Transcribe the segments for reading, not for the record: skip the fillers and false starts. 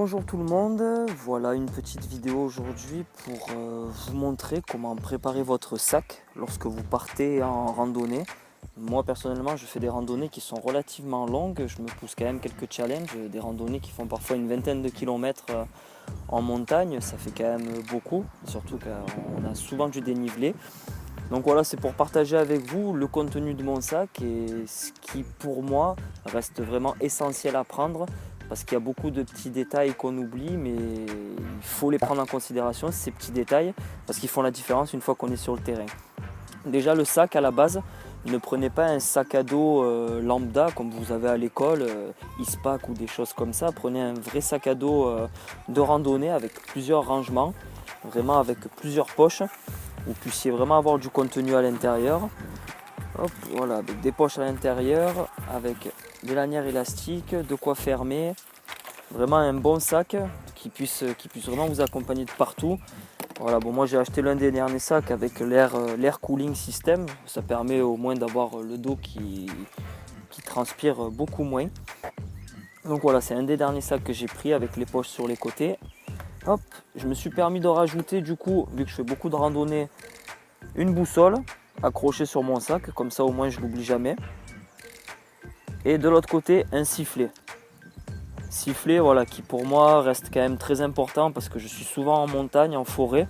Bonjour tout le monde, voilà une petite vidéo aujourd'hui pour vous montrer comment préparer votre sac lorsque vous partez en randonnée. Moi personnellement je fais des randonnées qui sont relativement longues, je me pousse quand même quelques challenges, des randonnées qui font parfois une vingtaine de kilomètres en montagne, ça fait quand même beaucoup, surtout qu'on a souvent du dénivelé. Donc voilà, c'est pour partager avec vous le contenu de mon sac et ce qui pour moi reste vraiment essentiel à prendre parce qu'il y a beaucoup de petits détails qu'on oublie, mais il faut les prendre en considération, ces petits détails, parce qu'ils font la différence une fois qu'on est sur le terrain. Déjà le sac à la base, ne prenez pas un sac à dos lambda comme vous avez à l'école, ISPAC ou des choses comme ça. Prenez un vrai sac à dos de randonnée avec plusieurs rangements, vraiment avec plusieurs poches. Vous puissiez vraiment avoir du contenu à l'intérieur. Hop, voilà, avec des poches à l'intérieur, avec des lanières élastiques, de quoi fermer. Vraiment un bon sac qui puisse vraiment vous accompagner de partout. Voilà, bon, moi j'ai acheté l'un des derniers sacs avec l'air cooling system. Ça permet au moins d'avoir le dos qui transpire beaucoup moins. Donc voilà, c'est un des derniers sacs que j'ai pris avec les poches sur les côtés. Hop, je me suis permis de rajouter du coup, vu que je fais beaucoup de randonnées, une boussole accrochée sur mon sac, comme ça au moins je l'oublie jamais. Et de l'autre côté, un sifflet. Sifflet, voilà, qui pour moi reste quand même très important parce que je suis souvent en montagne, en forêt.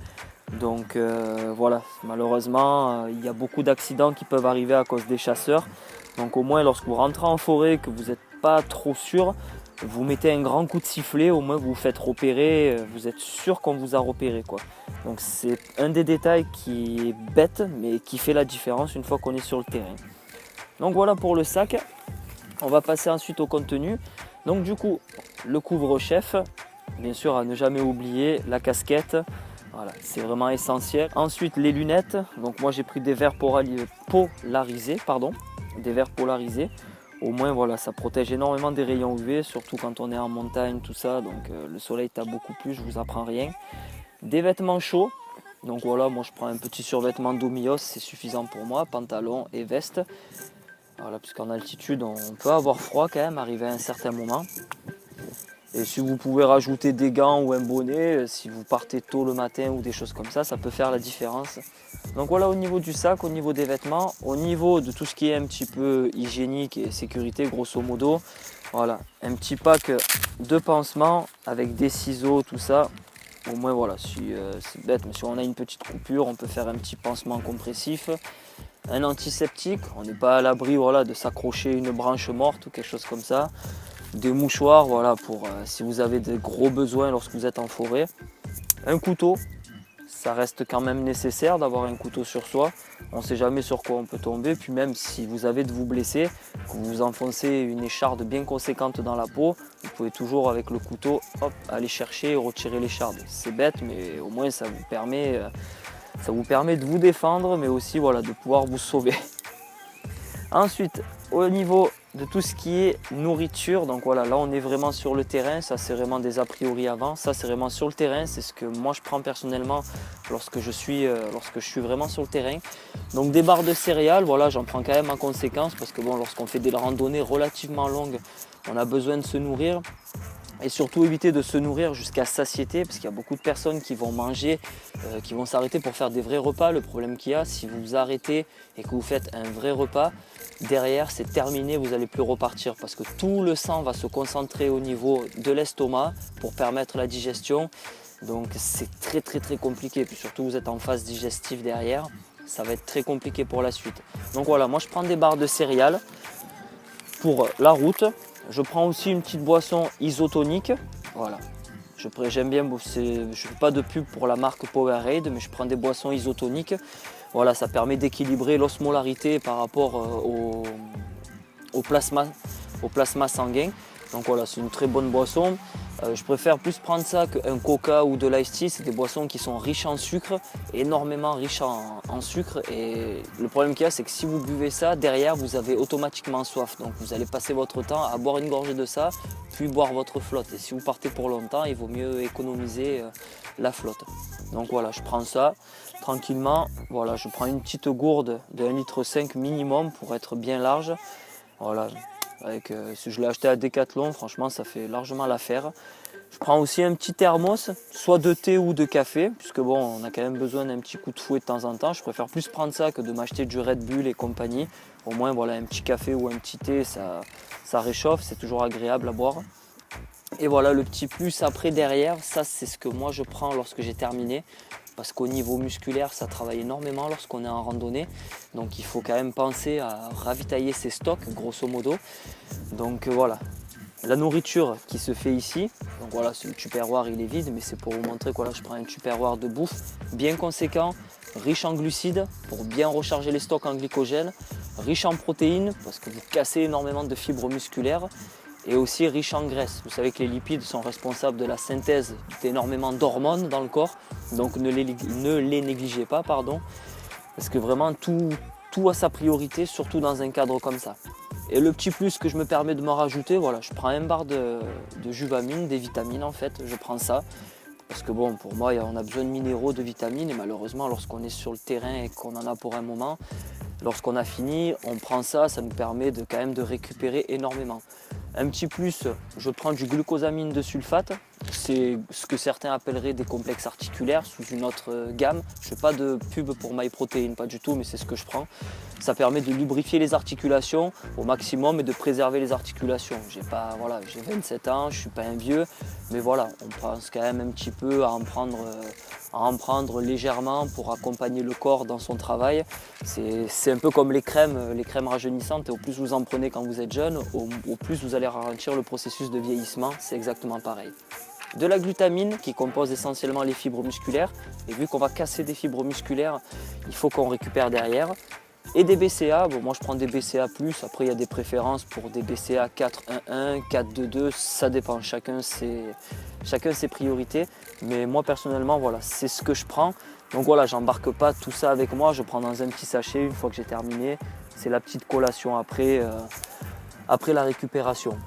Donc voilà, malheureusement, il y a beaucoup d'accidents qui peuvent arriver à cause des chasseurs. Donc au moins lorsque vous rentrez en forêt, que vous n'êtes pas trop sûr, vous mettez un grand coup de sifflet, au moins vous vous faites repérer, vous êtes sûr qu'on vous a repéré, quoi. Donc c'est un des détails qui est bête, mais qui fait la différence une fois qu'on est sur le terrain. Donc voilà pour le sac. On va passer ensuite au contenu. Donc du coup, le couvre-chef, bien sûr à ne jamais oublier, la casquette, voilà, c'est vraiment essentiel. Ensuite les lunettes, donc moi j'ai pris des verres polarisés, des verres polarisés. Au moins voilà, ça protège énormément des rayons UV, surtout quand on est en montagne, tout ça, donc le soleil tape beaucoup plus, je vous apprends rien. Des vêtements chauds, donc voilà, moi je prends un petit survêtement d'Omios, c'est suffisant pour moi, pantalon et veste. Voilà, puisqu'en altitude on peut avoir froid quand même, arrivé à un certain moment. Et si vous pouvez rajouter des gants ou un bonnet, si vous partez tôt le matin ou des choses comme ça peut faire la différence. Donc voilà au niveau du sac, au niveau des vêtements, au niveau de tout ce qui est un petit peu hygiénique et sécurité grosso modo. Voilà, un petit pack de pansements avec des ciseaux, tout ça. Au moins voilà, c'est bête, mais si on a une petite coupure, on peut faire un petit pansement compressif. Un antiseptique, on n'est pas à l'abri voilà, de s'accrocher une branche morte ou quelque chose comme ça. Des mouchoirs voilà, pour si vous avez de gros besoins lorsque vous êtes en forêt. Un couteau, ça reste quand même nécessaire d'avoir un couteau sur soi. On ne sait jamais sur quoi on peut tomber. Puis même si vous avez de vous blesser, que vous vous enfoncez une écharde bien conséquente dans la peau, vous pouvez toujours avec le couteau hop, aller chercher et retirer l'écharde. C'est bête mais au moins ça vous permet de vous défendre mais aussi voilà, de pouvoir vous sauver. Ensuite, au niveau de tout ce qui est nourriture, donc voilà, là on est vraiment sur le terrain, ça c'est vraiment des a priori avant, ça c'est vraiment sur le terrain, c'est ce que moi je prends personnellement lorsque je suis vraiment sur le terrain. Donc des barres de céréales, voilà, j'en prends quand même en conséquence parce que bon, lorsqu'on fait des randonnées relativement longues, on a besoin de se nourrir. Et surtout éviter de se nourrir jusqu'à satiété parce qu'il y a beaucoup de personnes qui vont manger, qui vont s'arrêter pour faire des vrais repas. Le problème qu'il y a, si vous vous arrêtez et que vous faites un vrai repas, derrière c'est terminé, vous n'allez plus repartir parce que tout le sang va se concentrer au niveau de l'estomac pour permettre la digestion. Donc c'est très compliqué. Puis surtout vous êtes en phase digestive derrière, ça va être très compliqué pour la suite. Donc voilà, moi je prends des barres de céréales pour la route. Je prends aussi une petite boisson isotonique. Voilà. J'aime bien, je ne fais pas de pub pour la marque Powerade, mais je prends des boissons isotoniques. Voilà, ça permet d'équilibrer l'osmolarité par rapport au plasma sanguin. Donc voilà, c'est une très bonne boisson. Je préfère plus prendre ça qu'un coca ou de l'ice tea. C'est des boissons qui sont riches en sucre, énormément riches en sucre. Et le problème qu'il y a, c'est que si vous buvez ça, derrière, vous avez automatiquement soif. Donc vous allez passer votre temps à boire une gorgée de ça, puis boire votre flotte. Et si vous partez pour longtemps, il vaut mieux économiser la flotte. Donc voilà, je prends ça tranquillement. Voilà, je prends une petite gourde de 1,5 litre minimum pour être bien large. Voilà. Si je l'ai acheté à Decathlon, franchement ça fait largement l'affaire. Je prends aussi un petit thermos, soit de thé ou de café, puisque bon, on a quand même besoin d'un petit coup de fouet de temps en temps. Je préfère plus prendre ça que de m'acheter du Red Bull et compagnie. Au moins, voilà, un petit café ou un petit thé, ça réchauffe, c'est toujours agréable à boire. Et voilà, le petit plus après derrière, ça c'est ce que moi je prends lorsque j'ai terminé. Parce qu'au niveau musculaire, ça travaille énormément lorsqu'on est en randonnée. Donc il faut quand même penser à ravitailler ses stocks, grosso modo. Donc voilà, la nourriture qui se fait ici, donc voilà, le tupperware il est vide, mais c'est pour vous montrer que voilà, je prends un tupperware de bouffe bien conséquent, riche en glucides pour bien recharger les stocks en glycogène, riche en protéines parce que vous cassez énormément de fibres musculaires, et aussi riche en graisse. Vous savez que les lipides sont responsables de la synthèse d'énormément d'hormones dans le corps, donc ne les négligez pas, pardon, parce que vraiment tout a sa priorité, surtout dans un cadre comme ça. Et le petit plus que je me permets de me rajouter, voilà, je prends un bar de Juvamine, des vitamines en fait, je prends ça. Parce que bon, pour moi, on a besoin de minéraux, de vitamines, et malheureusement, lorsqu'on est sur le terrain et qu'on en a pour un moment, lorsqu'on a fini, on prend ça, ça nous permet quand même de récupérer énormément. Un petit plus, je prends du glucosamine de sulfate, c'est ce que certains appelleraient des complexes articulaires sous une autre gamme. Je ne fais pas de pub pour MyProtein, pas du tout, mais c'est ce que je prends. Ça permet de lubrifier les articulations au maximum et de préserver les articulations. J'ai 27 ans, je ne suis pas un vieux, mais voilà, on pense quand même un petit peu à en prendre légèrement pour accompagner le corps dans son travail. C'est un peu comme les crèmes rajeunissantes, et au plus vous en prenez quand vous êtes jeune, au plus vous allez ralentir le processus de vieillissement, c'est exactement pareil. De la glutamine qui compose essentiellement les fibres musculaires, et vu qu'on va casser des fibres musculaires, il faut qu'on récupère derrière. Et des BCA, bon, moi je prends des BCA+, après il y a des préférences pour des BCA 4.1.1, 4.2.2, ça dépend, chacun ses priorités, mais moi personnellement voilà, c'est ce que je prends. Donc voilà, j'embarque pas tout ça avec moi, je prends dans un petit sachet une fois que j'ai terminé, c'est la petite collation après la récupération.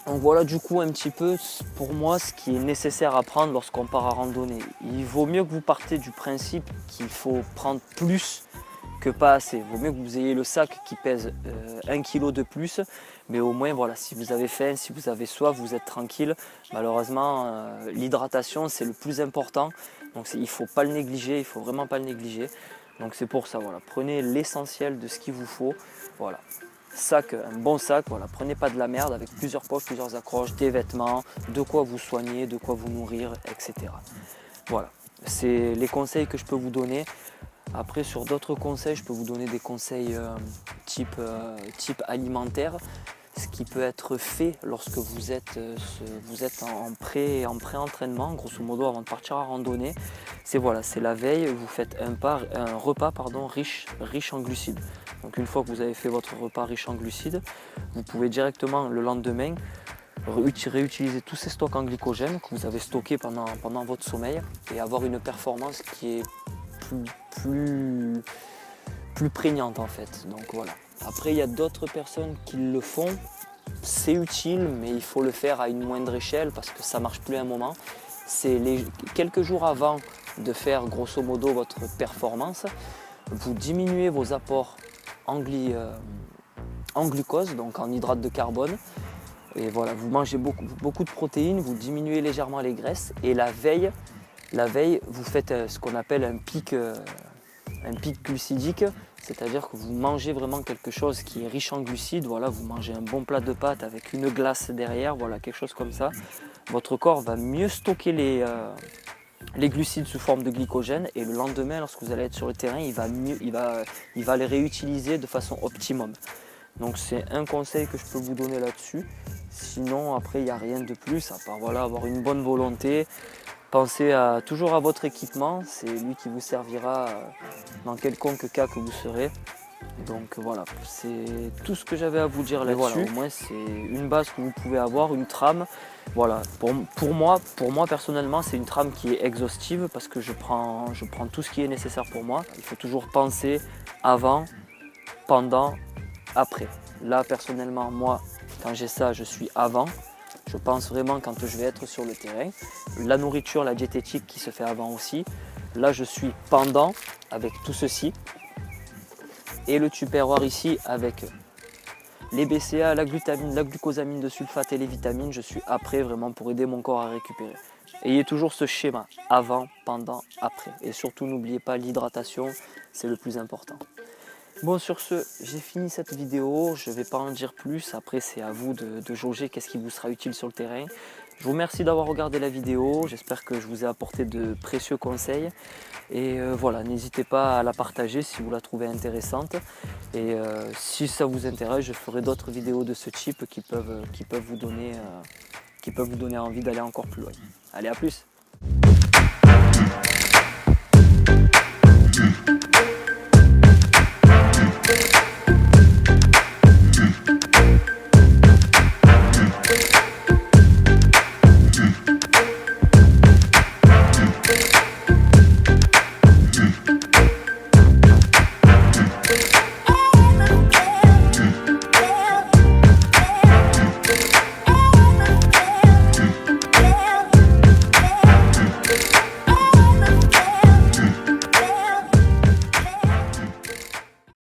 Donc voilà du coup un petit peu pour moi ce qui est nécessaire à prendre lorsqu'on part à randonnée. Il vaut mieux que vous partez du principe qu'il faut prendre plus que pas assez. Il vaut mieux que vous ayez le sac qui pèse 1 kg de plus, mais au moins voilà, si vous avez faim, si vous avez soif, vous êtes tranquille. Malheureusement, l'hydratation c'est le plus important, donc il ne faut pas le négliger, il faut vraiment pas le négliger. Donc c'est pour ça, voilà, prenez l'essentiel de ce qu'il vous faut. Voilà. Sac, un bon sac, voilà, prenez pas de la merde, avec plusieurs poches, plusieurs accroches, des vêtements, de quoi vous soigner, de quoi vous nourrir, etc. Voilà, c'est les conseils que je peux vous donner. Après, sur d'autres conseils, je peux vous donner des conseils type alimentaire, ce qui peut être fait lorsque vous êtes en pré-entraînement, grosso modo avant de partir à randonnée. C'est voilà, c'est la veille, vous faites un repas riche en glucides. Donc une fois que vous avez fait votre repas riche en glucides, vous pouvez directement le lendemain réutiliser tous ces stocks en glycogène que vous avez stockés pendant votre sommeil et avoir une performance qui est plus prégnante en fait. Donc voilà. Après il y a d'autres personnes qui le font, c'est utile mais il faut le faire à une moindre échelle parce que ça marche plus à un moment. C'est quelques jours avant de faire grosso modo votre performance, vous diminuez vos apports en glucose, donc en hydrate de carbone. Et voilà, vous mangez beaucoup de protéines, vous diminuez légèrement les graisses et la veille, vous faites ce qu'on appelle un pic glucidique, c'est-à-dire que vous mangez vraiment quelque chose qui est riche en glucides. Voilà, vous mangez un bon plat de pâtes avec une glace derrière, voilà, quelque chose comme ça. Votre corps va mieux stocker les glucides sous forme de glycogène et le lendemain, lorsque vous allez être sur le terrain, il va les réutiliser de façon optimum. Donc c'est un conseil que je peux vous donner là-dessus. Sinon, après, il n'y a rien de plus, à part voilà, avoir une bonne volonté. Pensez toujours à votre équipement, c'est lui qui vous servira dans quelconque cas que vous serez. Donc voilà, c'est tout ce que j'avais à vous dire là-dessus. Voilà, au moins c'est une base que vous pouvez avoir, une trame. Voilà, pour moi personnellement, c'est une trame qui est exhaustive parce que je prends tout ce qui est nécessaire pour moi. Il faut toujours penser avant, pendant, après. Là personnellement, moi, quand j'ai ça, je suis avant. Je pense vraiment quand je vais être sur le terrain. La nourriture, la diététique qui se fait avant aussi. Là, je suis pendant avec tout ceci. Et le tupperware ici avec Les BCA, la glutamine, la glucosamine de sulfate et les vitamines, je suis après vraiment pour aider mon corps à récupérer. Ayez toujours ce schéma, avant, pendant, après. Et surtout n'oubliez pas l'hydratation, c'est le plus important. Bon, sur ce, j'ai fini cette vidéo, je ne vais pas en dire plus, après c'est à vous de jauger qu'est-ce qui vous sera utile sur le terrain. Je vous remercie d'avoir regardé la vidéo, j'espère que je vous ai apporté de précieux conseils. Et voilà, n'hésitez pas à la partager si vous la trouvez intéressante. Et si ça vous intéresse, je ferai d'autres vidéos de ce type qui peuvent vous donner envie d'aller encore plus loin. Allez, à plus!